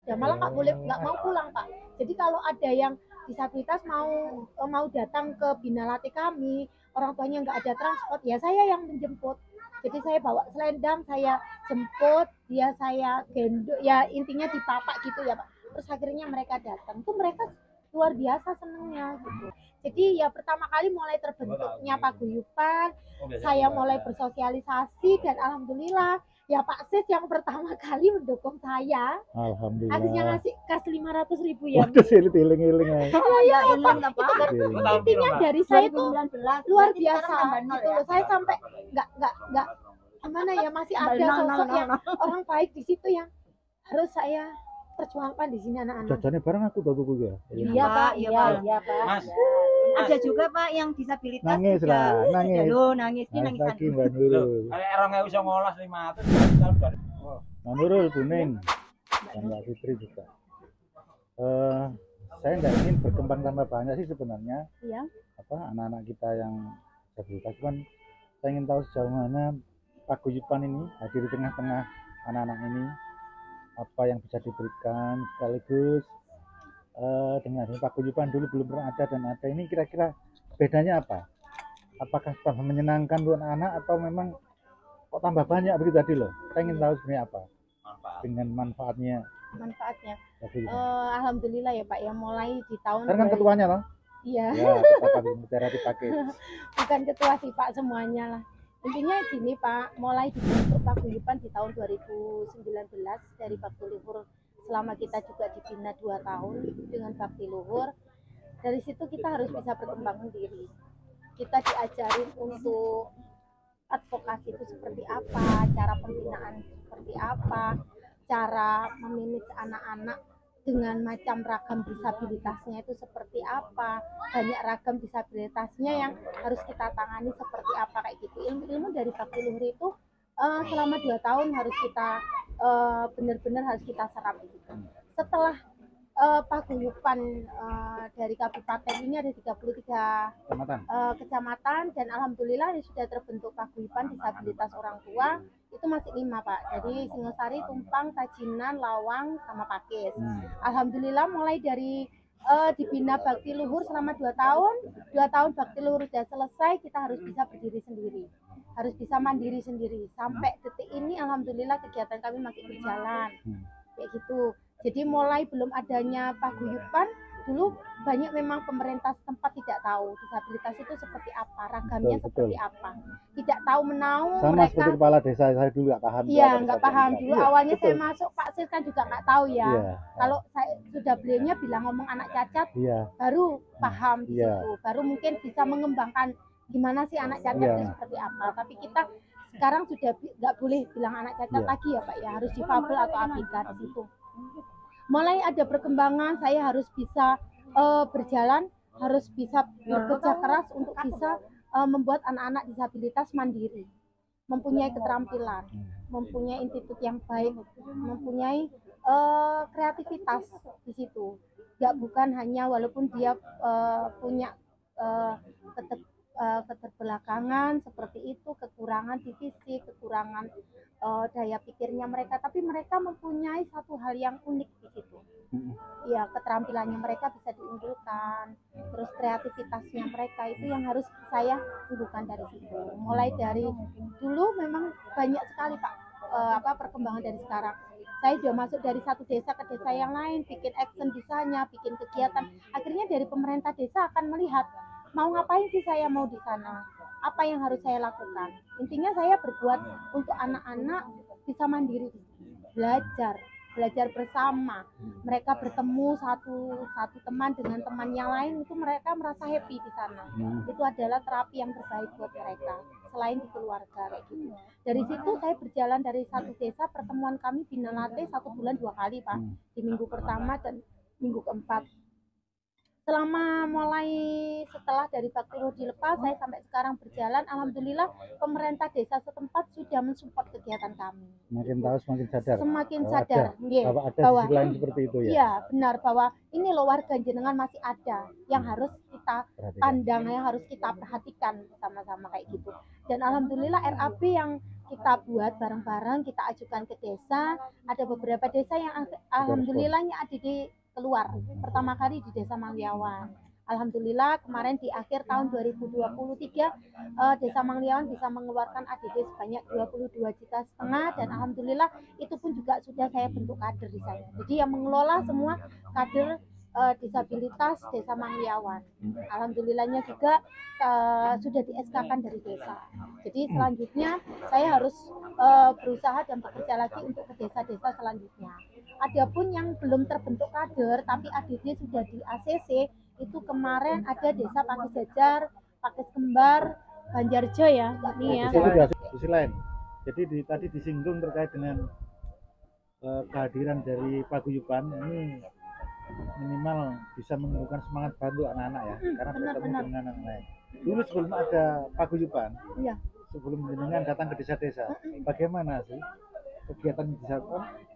sudah, malah nggak mau pulang Pak. Jadi kalau ada yang disabilitas mau datang ke Bina Latte kami, orang tuanya nggak ada transport, ya saya yang menjemput. Jadi saya bawa selendang, saya jemput, dia saya gendong, ya intinya dipapak gitu ya Pak. Terus akhirnya mereka datang, tuh mereka luar biasa senengnya gitu. Jadi ya pertama kali mulai terbentuknya paguyuban, saya mulai bersosialisasi dan alhamdulillah ya Pak Sis yang pertama kali mendukung saya. Alhamdulillah. Akhirnya ngasih kas 500.000 ya. Waduh, iling-iling ya. Iya Pak, itu kan intinya dari saya tuh luar biasa gitu loh. Saya sampai nggak gimana ya, masih ada sosok yang orang baik di situ yang harus saya perjuangkan di sini anak-anak. Jajannya bareng aku tuh ya. Iya Pak, iya Pak. Mas, ada juga Pak yang disabilitas. Nangis lah, nangis. Loh, nangis lagi Mbak Nurul. Orang nggak usah ngolah 500. Mbak Nurul kuning. Dan Mbak Fitri juga. Saya nggak ingin berkembang tambah banyak sih sebenarnya. Iya. Anak-anak kita yang disabilitas, cuman saya ingin tahu sejauh mana paguyuban ini hadir di tengah-tengah anak-anak ini, apa yang bisa diberikan, sekaligus dengan paguyuban dulu belum pernah ada dan ada ini, kira-kira bedanya apa? Apakah tambah menyenangkan buat anak atau memang kok tambah banyak begitu tadi loh? Saya ingin tahu sebenarnya apa dengan manfaatnya. Alhamdulillah ya Pak, yang mulai di tahun. Kan ketuanya loh. Iya. Ya, tetap bicara dipakai. Bukan ketua sih Pak, semuanya lah. Intinya gini Pak, mulai dibentuk paguyuban di tahun 2019 dari Bakti Luhur, selama kita juga dibina 2 tahun dengan Bakti Luhur. Dari situ kita harus bisa berkembang sendiri. Kita diajarin untuk advokasi itu seperti apa, cara pembinaan seperti apa, cara memanage anak-anak dengan macam ragam disabilitasnya itu seperti apa, banyak ragam disabilitasnya yang harus kita tangani seperti apa, kayak gitu. Ilmu-ilmu dari Bakti Luhur itu selama 2 tahun harus kita benar-benar harus kita serap gitu. Setelah paguyuban dari kabupaten ini ada 33 kecamatan dan alhamdulillah sudah terbentuk paguyuban disabilitas orang tua itu masih 5 Pak. Jadi Singosari, Tumpang, Tajinan, Lawang, sama Pakis. Alhamdulillah mulai dari dibina Bakti Luhur selama 2 tahun, 2 tahun Bakti Luhur sudah selesai, kita harus bisa berdiri sendiri, harus bisa mandiri sendiri. Sampai detik ini alhamdulillah kegiatan kami masih berjalan kayak gitu. Jadi mulai belum adanya paguyuban, dulu banyak memang pemerintah setempat tidak tahu disabilitas itu seperti apa, ragamnya seperti apa, tidak tahu menahu. Sama mereka seperti kepala desa saya dulu nggak paham. Iya, nggak paham dulu. Awalnya saya masuk Pak Sis kan juga nggak tahu ya. Kalau saya sudah beliaunya bilang ngomong anak cacat, baru paham di situ, baru mungkin bisa mengembangkan gimana sih anak cacat itu seperti apa. Tapi kita sekarang sudah nggak boleh bilang anak cacat lagi ya Pak ya, harus difabel atau ABK di situ. Mulai ada perkembangan, saya harus bisa berjalan, harus bisa bekerja keras untuk bisa membuat anak-anak disabilitas mandiri, mempunyai keterampilan, mempunyai institut yang baik, mempunyai kreativitas di situ. Bukan hanya walaupun dia punya keterbelakangan seperti itu, kekurangan di fisik, kekurangan daya pikirnya mereka, tapi mereka mempunyai satu hal yang unik di situ. Ya, keterampilannya mereka bisa diunggulkan, terus kreativitasnya mereka itu yang harus saya unggulkan dari situ. Mulai dari dulu memang banyak sekali Pak perkembangan dari sekarang. Saya sudah masuk dari satu desa ke desa yang lain, bikin action bisanya, bikin kegiatan. Akhirnya dari pemerintah desa akan melihat mau ngapain sih saya mau di sana, apa yang harus saya lakukan. Intinya saya berbuat untuk anak-anak bisa mandiri, belajar bersama. Mereka bertemu satu teman dengan teman yang lain, itu mereka merasa happy di sana. Itu adalah terapi yang terbaik buat mereka selain di keluarga kayak gitu. Dari situ saya berjalan dari satu desa, pertemuan kami Bina Latte 1 bulan 2 kali Pak, di minggu pertama dan minggu keempat. Selama mulai setelah dari Bakti Luhur dilepas, saya sampai sekarang berjalan, alhamdulillah pemerintah desa setempat sudah mensupport kegiatan kami. Semakin tahu semakin sadar. Semakin sadar, bahwa sisi lain seperti itu ya. Iya, benar, bahwa ini loh warga jenengan masih ada yang harus kita pandang, yang harus kita perhatikan sama-sama kayak gitu. Dan alhamdulillah RAB yang kita buat bareng-bareng, kita ajukan ke desa. Ada beberapa desa yang alhamdulillahnya ADD keluar. Pertama kali di Desa Mangliawan. Alhamdulillah kemarin di akhir tahun 2023 Desa Mangliawan bisa mengeluarkan ADD sebanyak 22,5 juta dan alhamdulillah itu pun juga sudah saya bentuk kader di sana. Jadi yang mengelola semua kader disabilitas Desa Mangliawan. Alhamdulillahnya juga sudah di SK-kan dari desa. Jadi selanjutnya saya harus berusaha dan bekerja lagi untuk ke desa-desa selanjutnya. Adapun yang belum terbentuk kader tapi ADD sudah di ACC, itu kemarin ada desa Pakis Jajar, Pakis Kembar, Banjarjo ya, ini ya. Sisi lain. Jadi tadi disinggung terkait dengan kehadiran dari paguyuban ini minimal bisa menumbuhkan semangat bantu anak-anak ya, karena bertemu dengan anak lain. Dulu sebelum ada paguyuban, Iya. sebelum jenengan datang ke desa-desa, bagaimana sih kegiatan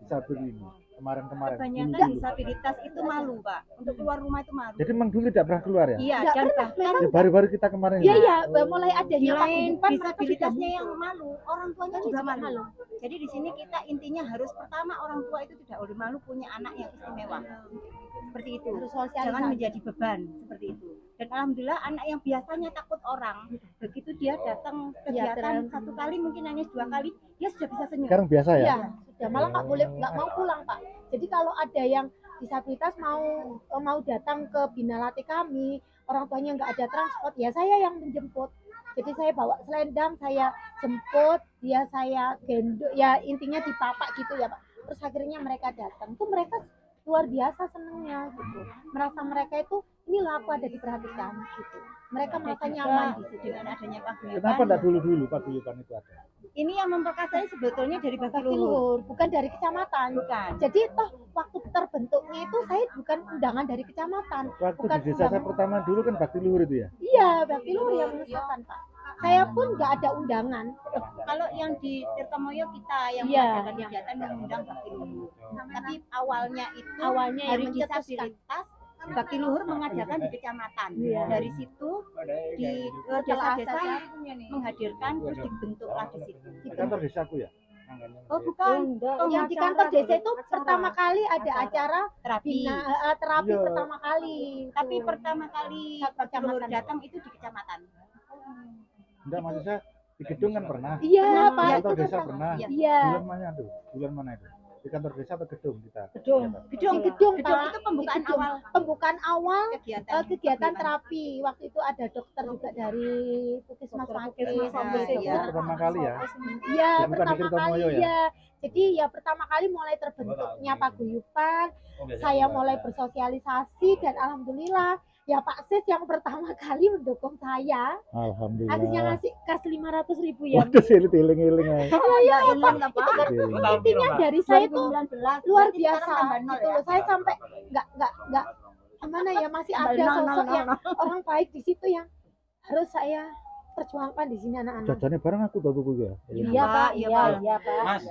disabil ini kemarin-kemarin? Kebanyakan disabilitas itu malu, Pak. Untuk keluar rumah itu malu. Jadi memang dulu tidak pernah keluar ya? Iya, Nggak dan pernah, bahkan Ya, baru-baru kita kemarin. Iya, iya, mulai adanya selain paguyuban disabilitasnya yang malu, orang tuanya juga malu. Jadi di sini kita intinya harus pertama orang tua itu tidak boleh malu punya anak yang istimewa. Seperti itu. Harus sosialisasi. Jangan menjadi beban seperti itu. Dan alhamdulillah anak yang biasanya takut orang, begitu dia datang kegiatan satu kali mungkin hanya 2 kali, dia sudah bisa senyum. Sekarang biasa ya? Iya, sudah malah nggak mau pulang Pak. Jadi kalau ada yang disabilitas mau datang ke Bina Latih kami, orang tuanya nggak ada transport, ya saya yang menjemput. Jadi saya bawa selendang, saya jemput, dia saya gendong, ya intinya dipapak gitu ya Pak. Terus akhirnya mereka datang, tuh mereka luar biasa senangnya gitu. Merasa mereka itu inilah aku ada diperhatikan gitu. Mereka merasa nyaman di situ. Dengan adanya paguyuban. Kenapa tidak dulu paguyuban itu ada? Ini yang memperkasanya sebetulnya dari Bakti Bakti Luhur. Luhur, bukan dari kecamatan. Bukan. Jadi toh waktu terbentuknya itu saya bukan undangan dari kecamatan. Waktu Bukan di desa saya undangan. pertama dulu kan Bakti Luhur itu ya? Iya, Bakti Luhur yang mengusulkan Pak. Saya pun nggak ada undangan. Kalau yang di Tirtomoyo kita yang Iya, mengadakan kegiatan yang undang Bakti Luhur. Tapi awalnya itu Awalnya yang hari mencetuskan. disabilitas Bakti Luhur mengadakan di kecamatan. Iya. Dari situ di Setelah desa-desa saya menghadirkan terus dibentuklah di situ. Di kantor desaku ya? Oh bukan, yang di kantor desa itu pertama kali ada acara terapi. terapi Iya. pertama kali. Tapi pertama kali Satu Bakti Luhur kecamatan. datang itu di kecamatan. Enggak, maksud saya di gedung kan pernah. Iya, Pernah. Pak. Di Itu kantor desa pertama. pernah. Iya. Bulan mana tuh? Bulan mana itu? Di kantor desa atau gedung kita? Gedung. Kegiatan. Gedung, gedung, Gedung Pak. itu pembukaan Di gedung. awal Pembukaan awal kegiatan paguyuban. terapi. Waktu itu ada dokter juga dari Puskesmas Makis. Iya. Pertama kali ya? Iya, Jadi bukan di pertama Tirtomoyo kali ya? ya. Jadi ya pertama kali mulai terbentuknya paguyuban, saya mulai bersosialisasi dan alhamdulillah ya Pak Sis yang pertama kali mendukung saya. Akhirnya Alhamdulillah. ngasih kas 500.000 ya. Waduh, sih iling-iling aja. Iya, ingat apa? Intinya dari saya tuh 2019, luar berarti biasa sekarang tambah nol gitu ya? loh. Saya sampai nggak gimana ya, masih ada sosok yang orang baik di situ yang harus saya perjuangkan di sini anak-anak. Jajannya bareng aku tuh tuh ya. Iya Pak, Iya, iya, Pak. iya Pak. Mas,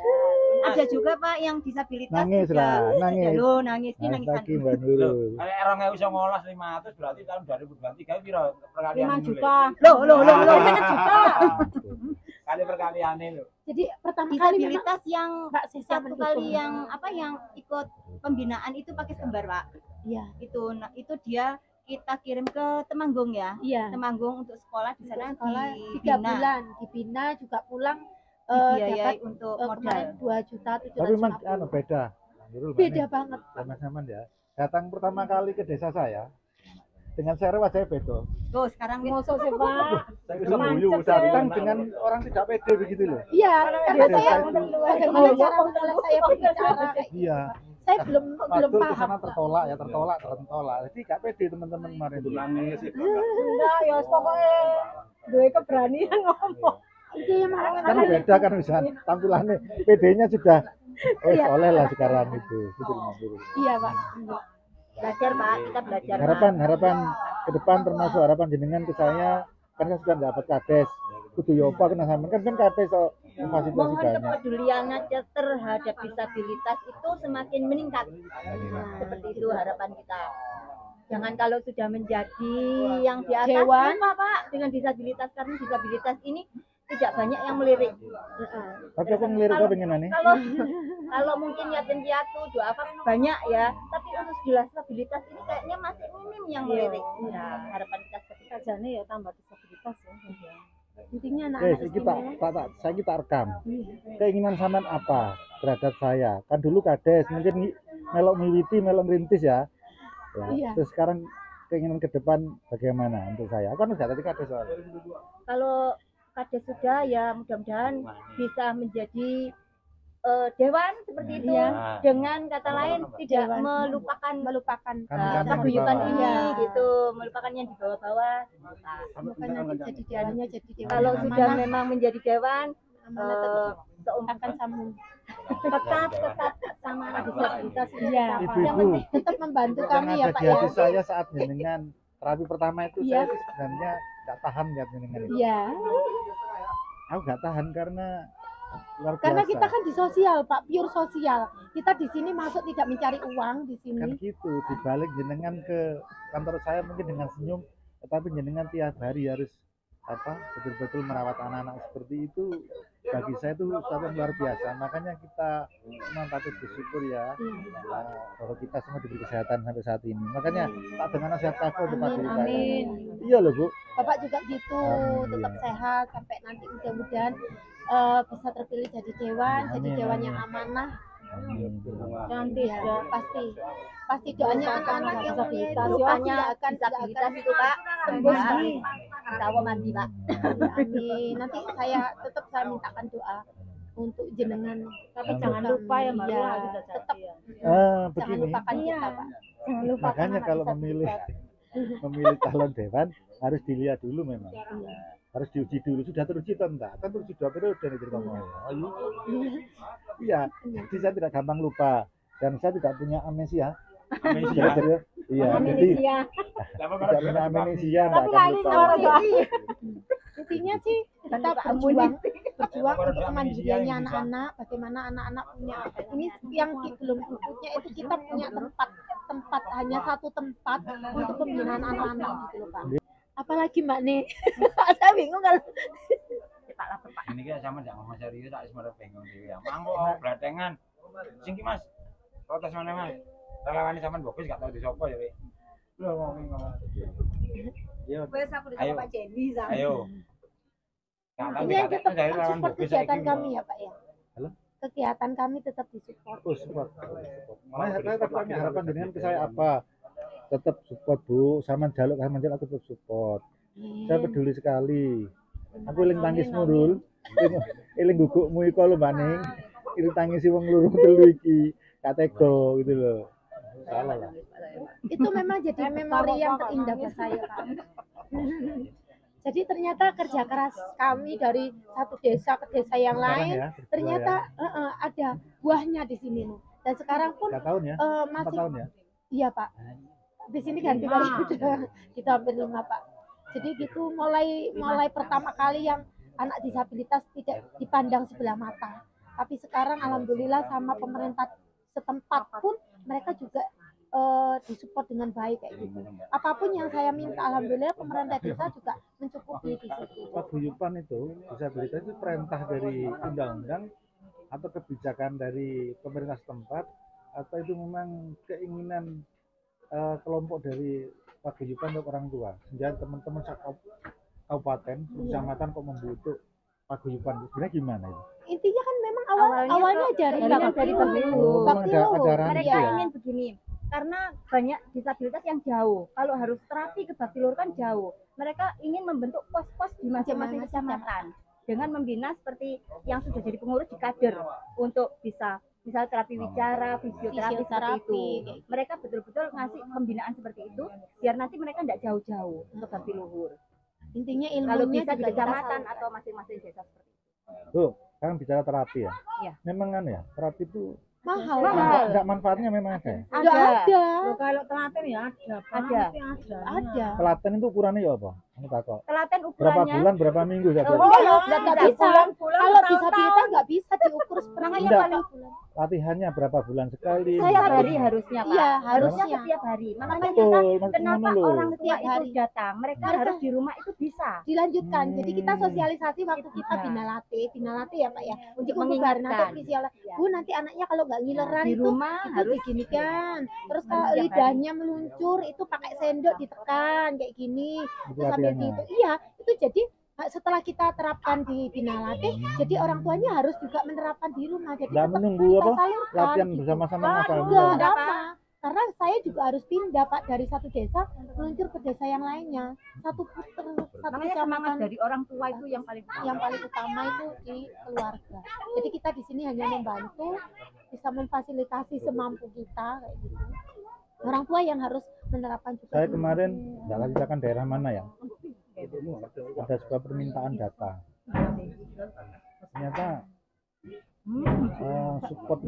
ada juga Pak yang disabilitas Nangis juga. lah, nangis. Sudah, loh, nangis ini Nangis nangisan. lagi Mbak Nurul. Iya. Kalau 2019 500 berarti tahun 2023 piro perkalian 5 dulu. juta. Loh, biasanya juta. Kali perkaliannya lho. Jadi pertama kali memang Disabilitas yang Mbak Sis yang satu mendukung. kali yang apa yang ikut pembinaan itu pakai kembar Pak. Iya, Nah, itu dia kita kirim ke Temanggung ya. iya. Temanggung untuk sekolah di sana Sekolah dibina, 3 bulan dibina juga pulang dibiayai dapat untuk kemarin modal. 2.750.000. Tapi memang beda. Mbak Nurul, Mbak Beda Nih. banget. Zaman-zaman ya. Datang pertama kali ke desa saya dengan saya wajahnya beda. Oh, sekarang Ngosok sih Pak. Saya bisa guyu datang dengan orang tidak pede begitu loh. Iya, karena Desa saya itu. bagaimana cara memulai saya berbicara kayak gitu. Iya. Saya belum Padahal ke paham. sana tertolak. Jadi gak pede teman-teman kemarin itu. Enggak, ya pokoknya duwe keberanian ngomong. Itu yang Kan beda kan bisa tampilannya. PD-nya sudah Iya. oleh lah sekarang itu. Gitu Mbak Nurul. Iya, Pak. belajar Pak, kita belajar. Pak. Harapan ke depan termasuk harapan jenengan ke saya kan saya sudah dapat kades kudu yopa kena sampean kan kades so fasilitasi Mohon banyak. kepedulian aja terhadap disabilitas itu semakin meningkat. Seperti itu harapan kita. Jangan kalau sudah menjadi yang di atas Dewan. lupa Pak dengan disabilitas, karena disabilitas ini tidak banyak yang melirik. Tapi aku ngelirik kok pengen nih. Kalau mungkin yatim piatu doakan banyak ya, tapi untuk disabilitas ini kayaknya masih minim yang melirik. Ya, harapan kita seperti Kajane ya tambah disabilitas ya. Intinya saya kita rekam. Keinginan sampean apa terhadap saya? Kan dulu kades, mungkin melok miwiti, melok ngerintis ya. Iya. Terus sekarang keinginan ke depan bagaimana untuk saya? Kan udah tadi kades soalnya. kalau kades sudah ya mudah-mudahan bisa menjadi dewan seperti itu dengan kata lain tidak melupakan paguyuban ini gitu, melupakan yang di bawah-bawah. Bukan nanti jadi dewannya jadi dewan. Kalau sudah memang menjadi dewan akan sambung tetap sama disabilitas iya. Yang penting tetap membantu kami ya Pak di hati saya saat jenengan terapi pertama itu saya itu sebenarnya nggak tahan lihat jenengan itu. Iya. Aku nggak tahan karena luar biasa. Karena kita kan di sosial Pak, pure sosial. Kita di sini masuk tidak mencari uang di sini. Kan gitu, dibalik jenengan ke kantor saya mungkin dengan senyum, tetapi jenengan tiap hari harus betul-betul merawat anak-anak seperti itu. Bagi saya itu sesuatu yang luar biasa. Makanya kita memang patut bersyukur ya bahwa kita semua diberi kesehatan sampai saat ini. Makanya tak dengan nasihat aku untuk Pak Dirita. Iya loh Bu. Bapak juga gitu, tetap sehat sampai nanti mudah-mudahan bisa terpilih jadi dewan, jadi dewan yang amanah. Nanti ya pasti doanya anak-anak yang disabilitas, doanya akan disabilitas itu Pak tembus tawa mandi Pak. Amin. Nanti saya mintakan doa untuk jenengan, tapi jangan lupa ya Mbak ya, tetap jangan lupakan kita Pak. Makanya kalau memilih calon dewan harus dilihat dulu memang. Harus diuji dulu, sudah teruji atau enggak? Kan teruji 2 periode nih cerita iya, jadi saya tidak gampang lupa dan saya tidak punya amnesia. Iya, jadi tidak punya amnesia, enggak akan lupa. Intinya sih kita berjuang untuk kemandiriannya anak-anak, bagaimana anak-anak punya ini yang belum punya itu kita punya tempat hanya satu tempat untuk pembinaan anak-anak gitu loh Pak. Apalagi Mbak nih, saya bingung kalau ini kan sama jangan ngomong serius, tak semua bingung dia. Mangko blatengan, singki Mas, protes mana Mas? Relawan sama bagus gak tahu di sopo ya. Lo ngomong. Ayo, Pak Jenny, ayo. Ini yang tetap support kegiatan kami ya Pak ya. Kegiatan kami tetap disupport. Support. Saya tanya harapan dengan ke saya apa? Tetap support Bu, sama jaluk aku tetap support. Saya peduli sekali. Aku eling tangismu Dul. Eling gugukmu iku lho Mbak Ning. Eling tangisi wong loro telu iki. Katego gitu loh. Salah lah. Itu memang jadi memori yang terindah buat saya Pak. Jadi ternyata kerja keras kami dari satu desa ke desa yang lain, ternyata ada buahnya di sini. Dan sekarang pun masih tahun ya? Iya Pak. Di sini ganti lagi kita hampir 5 Pak. Jadi gitu mulai pertama kali yang anak disabilitas tidak dipandang sebelah mata. Tapi sekarang alhamdulillah sama pemerintah setempat pun mereka juga disupport dengan baik kayak gitu. Apapun yang saya minta alhamdulillah pemerintah desa juga mencukupi di situ. Paguyuban itu disabilitas itu perintah dari undang-undang atau kebijakan dari pemerintah setempat atau itu memang keinginan kelompok dari paguyuban untuk orang tua. Sehingga teman-teman kabupaten, kecamatan kok membutuhkan paguyuban. Sebenarnya gimana itu? Intinya kan memang awalnya dari Bapilu. Mereka ingin begini. Karena banyak disabilitas yang jauh. Kalau harus terapi ke Bapilu kan jauh. Mereka ingin membentuk pos-pos di masing-masing kecamatan dengan membina seperti yang sudah jadi pengurus di kader untuk bisa misal terapi wicara, fisioterapi seperti itu. Mereka betul-betul ngasih pembinaan seperti itu biar nanti mereka tidak jauh-jauh untuk Bapiluhur. Intinya ilmunya kalau bisa di kecamatan atau masing-masing desa seperti itu. Tuh, sekarang bicara terapi ya. Iya. Memang kan ya, terapi itu mahal. Enggak manfaatnya memang ada. Ada. Kalau telaten ya ada. Ada. Telaten itu ukurannya ya apa? Ini tak kok. Telaten Berapa ukurannya. bulan, berapa minggu saja? Nggak bisa. Kalau disabilitas nggak bisa diukur seperti Makanya Enggak. paling Latihannya berapa bulan sekali? setiap hari harusnya Pak. Iya, Harusnya harusnya. setiap hari. Makanya Betul, kita maksudnya kenapa ngono lho. orang tua Setiap itu hari. datang, mereka Mereka- harus di rumah itu bisa. dilanjutkan. Jadi kita Hmm. sosialisasi waktu kita Nah. bina latih ya Pak ya. Untuk mengingatkan mengingatkan. nanti Bu nanti anaknya kalau nggak ngileran Di itu rumah itu harus diginikan. Terus Harus kalau setiap hari. lidahnya meluncur itu pakai sendok ditekan kayak gini. Itu Terus sambil latihannya. gitu. Iya, itu jadi setelah kita terapkan di bina latih, jadi orang tuanya harus juga menerapkan di rumah. Jadi Nggak tetap menunggu kita apa? salurkan, Latihan gitu. bersama-sama masalah. Enggak Enggak, lama. Karena saya juga harus pindah Pak dari satu desa meluncur ke desa yang lainnya. Satu Makanya semangat dari orang tua itu yang paling yang paling utama itu di keluarga. Jadi kita di sini hanya membantu, bisa memfasilitasi semampu kita kayak gitu. Orang tua yang harus menerapkan juga. Saya kemarin nggak lagi akan daerah mana ya, ada sebuah permintaan data. Ternyata support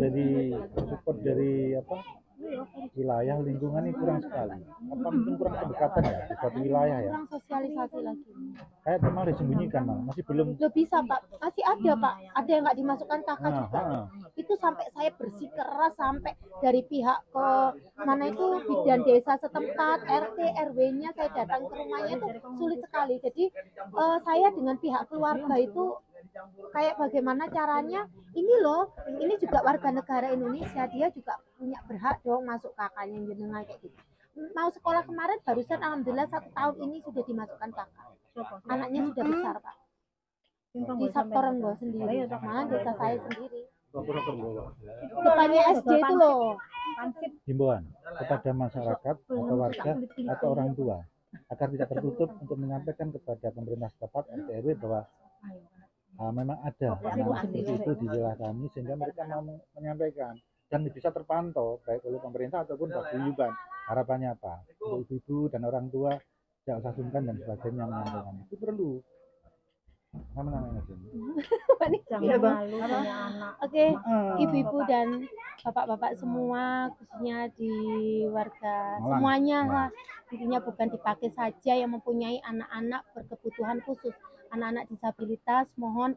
dari apa wilayah lingkungan ini kurang sekali. Apa mungkin kurang pendekatan ya di suatu wilayah ya. Kurang sosialisasi lagi. Kayak memang disembunyikan malah, masih belum. Loh bisa Pak, masih ada Pak. Ada yang nggak dimasukkan kakak Nah, juga. Itu sampai saya bersikeras sampai dari pihak ke mana itu bidan desa setempat, RT, RW-nya saya datang ke rumahnya itu sulit sekali. Jadi saya dengan pihak keluarga itu kayak bagaimana caranya ini loh, ini juga warga negara Indonesia, dia juga punya berhak dong masuk kakaknya jenengan kayak gitu. Mau sekolah kemarin barusan alhamdulillah 1 tahun ini sudah dimasukkan kakak. Anaknya sudah besar Pak. Di Sabtorenggo sendiri, mana desa saya sendiri. Depannya SD itu loh. Himbauan kepada masyarakat atau warga atau orang tua agar tidak tertutup untuk menyampaikan kepada pemerintah setempat RT RW bahwa memang ada anak seperti itu di wilayah kami, sehingga mereka mau menyampaikan dan bisa terpantau baik oleh pemerintah ataupun paguyuban. Harapannya apa? Untuk ibu-ibu dan orang tua tidak usah sungkan dan sebagainya menyampaikan. Itu perlu. Namanya jangan malu punya anak. Oke, ibu-ibu dan bapak-bapak semua, khususnya di warga Malang. semuanya lah, intinya bukan dipakai saja yang mempunyai anak-anak berkebutuhan khusus, anak-anak disabilitas, mohon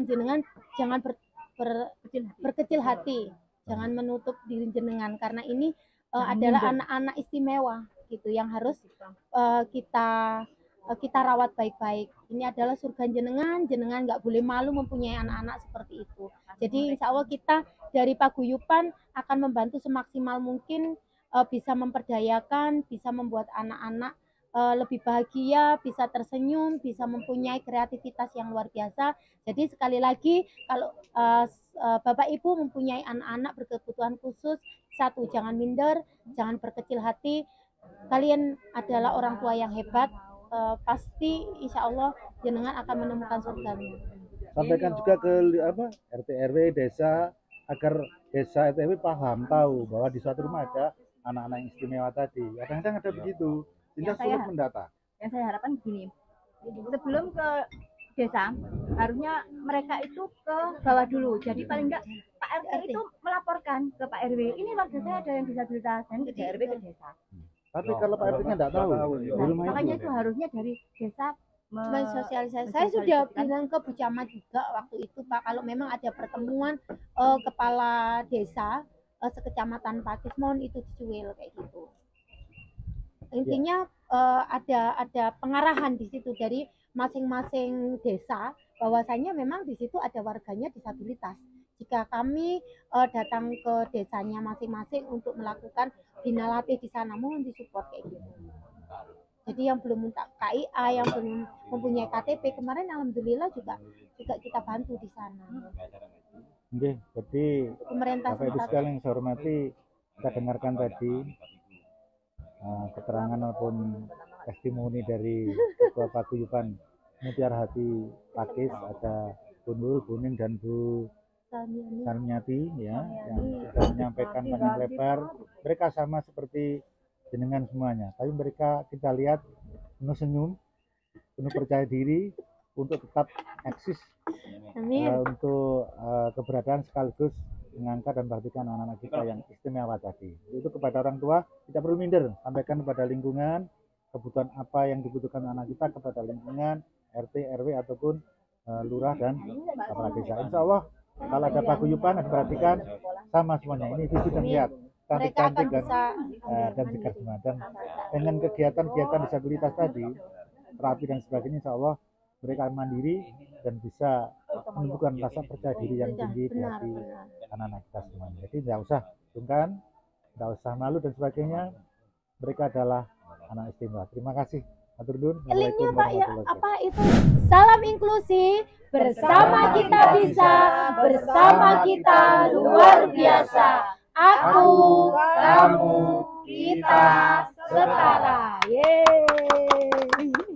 jenengan jangan berkecil hati, jangan menutup diri jenengan karena ini adalah anak-anak istimewa gitu yang harus kita rawat baik-baik. Ini adalah surga jenengan nggak boleh malu mempunyai anak-anak seperti itu. Jadi insya Allah kita dari paguyuban akan membantu semaksimal mungkin bisa memperdayakan, bisa membuat anak-anak lebih bahagia, bisa tersenyum, bisa mempunyai kreativitas yang luar biasa. Jadi sekali lagi kalau Bapak Ibu mempunyai anak-anak berkebutuhan khusus, satu jangan minder, jangan berkecil hati. Kalian adalah orang tua yang hebat. Pasti insya Allah jenengan akan menemukan surganya. Sampaikan juga ke RT RW desa agar desa RT RW paham tahu bahwa di suatu rumah ada anak-anak yang istimewa tadi. Kadang-kadang ada begitu, sehingga sulit mendata. Yang saya harapkan begini, sebelum ke desa harusnya mereka itu ke bawah dulu. Jadi paling enggak Pak RT itu melaporkan ke Pak RW, ini warga saya ada yang disabilitas, dan ke RW ke desa. Tapi kalau Pak RT-nya nggak tahu, di rumah Makanya itu itu harusnya dari desa mensosialisasi. Saya sudah bilang ke Bu Camat juga waktu itu Pak, kalau memang ada pertemuan kepala desa sekecamatan Pakis, mohon itu dicuil kayak gitu. Intinya ada pengarahan di situ dari masing-masing desa bahwasanya memang di situ ada warganya disabilitas. Jika kami datang ke desanya masing-masing untuk melakukan bina latih di sana, mohon disupport kayak gitu. Jadi yang belum minta KIA, yang belum mempunyai KTP kemarin alhamdulillah juga kita bantu di sana. Oke, jadi Pemerintah Bapak Ibu sekalian yang saya hormati, kita dengarkan tadi keterangan maupun testimoni dari Ketua Paguyuban Mutiara Hati Pakis, ada Bu Nur, Bu Ning, dan Bu Sarmiati ya, yang sudah menyampaikan panjang lebar. Mereka sama seperti jenengan semuanya, tapi mereka kita lihat penuh senyum, penuh percaya diri untuk tetap eksis untuk keberadaan sekaligus mengangkat dan memperhatikan anak-anak kita yang istimewa tadi. Itu kepada orang tua tidak perlu minder, sampaikan kepada lingkungan, kebutuhan apa yang dibutuhkan anak kita kepada lingkungan, RT, RW ataupun lurah dan kepala desa. Insya Allah kalau ada paguyuban perhatikan sama semuanya. Ini visi dan niat cantik-cantik dan segar semua. Dan dengan kegiatan-kegiatan disabilitas tadi, terapi dan sebagainya, insya Allah mereka mandiri dan bisa menumbuhkan rasa percaya diri yang tinggi di hati anak-anak kita semuanya. Jadi tidak usah sungkan, tidak usah malu dan sebagainya. Mereka adalah anak istimewa. Terima kasih. Matur nuwun. Linknya Pak ya, apa itu? Salam inklusi, bersama kita bisa, bersama kita luar biasa. Aku, kamu, kita, setara. Yeay.